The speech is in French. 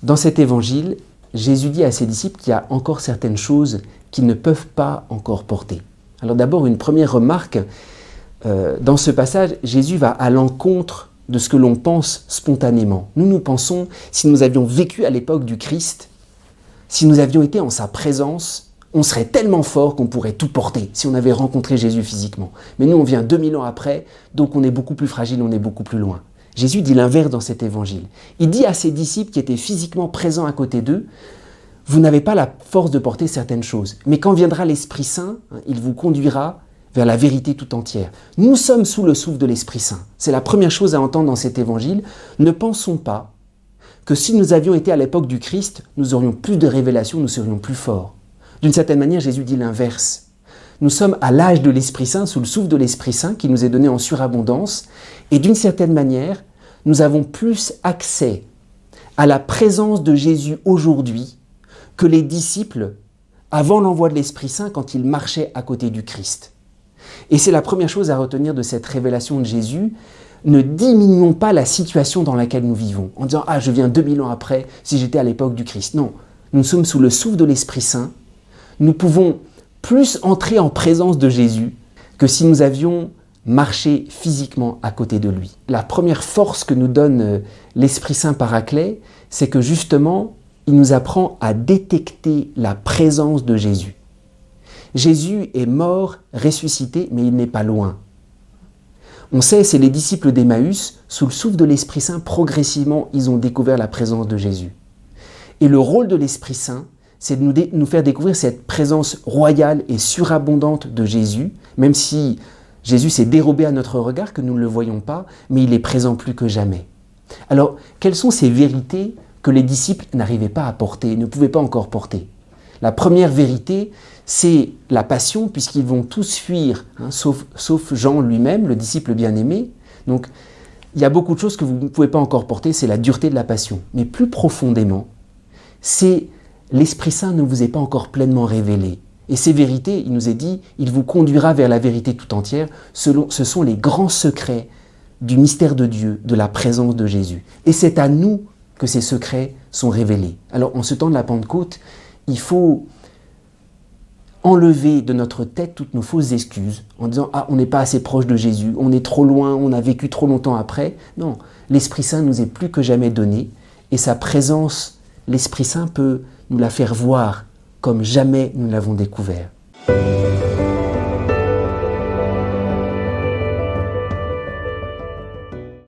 Dans cet évangile, Jésus dit à ses disciples qu'il y a encore certaines choses qu'ils ne peuvent pas encore porter. Alors d'abord, une première remarque, dans ce passage, Jésus va à l'encontre de ce que l'on pense spontanément. Nous pensons, si nous avions vécu à l'époque du Christ, si nous avions été en sa présence, on serait tellement fort qu'on pourrait tout porter si on avait rencontré Jésus physiquement. Mais nous, on vient 2000 ans après, donc on est beaucoup plus fragile, on est beaucoup plus loin. Jésus dit l'inverse dans cet évangile. Il dit à ses disciples qui étaient physiquement présents à côté d'eux, « Vous n'avez pas la force de porter certaines choses, mais quand viendra l'Esprit Saint, il vous conduira vers la vérité tout entière. » Nous sommes sous le souffle de l'Esprit Saint. C'est la première chose à entendre dans cet évangile. Ne pensons pas que si nous avions été à l'époque du Christ, nous aurions plus de révélations, nous serions plus forts. D'une certaine manière, Jésus dit l'inverse. Nous sommes à l'âge de l'Esprit Saint, sous le souffle de l'Esprit Saint qui nous est donné en surabondance. Et d'une certaine manière, nous avons plus accès à la présence de Jésus aujourd'hui que les disciples avant l'envoi de l'Esprit Saint quand ils marchaient à côté du Christ. Et c'est la première chose à retenir de cette révélation de Jésus. Ne diminuons pas la situation dans laquelle nous vivons en disant « Ah, je viens 2000 ans après si j'étais à l'époque du Christ ». Non, nous sommes sous le souffle de l'Esprit Saint. Nous pouvons plus entrer en présence de Jésus que si nous avions marché physiquement à côté de lui. La première force que nous donne l'Esprit Saint Paraclet, c'est que justement, il nous apprend à détecter la présence de Jésus. Jésus est mort, ressuscité, mais il n'est pas loin. On sait, c'est les disciples d'Emmaüs, sous le souffle de l'Esprit Saint, progressivement, ils ont découvert la présence de Jésus. Et le rôle de l'Esprit Saint, c'est de nous faire découvrir cette présence royale et surabondante de Jésus, même si Jésus s'est dérobé à notre regard, que nous ne le voyons pas, mais il est présent plus que jamais. Alors, quelles sont ces vérités que les disciples n'arrivaient pas à porter, ne pouvaient pas encore porter? La première vérité, c'est la passion, puisqu'ils vont tous fuir, sauf Jean lui-même, le disciple bien-aimé. Donc, il y a beaucoup de choses que vous ne pouvez pas encore porter, c'est la dureté de la passion. Mais plus profondément, c'est l'Esprit Saint ne vous est pas encore pleinement révélé. Et ces vérités, il nous est dit, il vous conduira vers la vérité tout entière. Ce sont les grands secrets du mystère de Dieu, de la présence de Jésus. Et c'est à nous que ces secrets sont révélés. Alors, en ce temps de la Pentecôte, il faut enlever de notre tête toutes nos fausses excuses en disant « Ah, on n'est pas assez proche de Jésus, on est trop loin, on a vécu trop longtemps après. » Non, l'Esprit Saint nous est plus que jamais donné et sa présence, l'Esprit Saint peut nous la faire voir comme jamais nous l'avons découvert.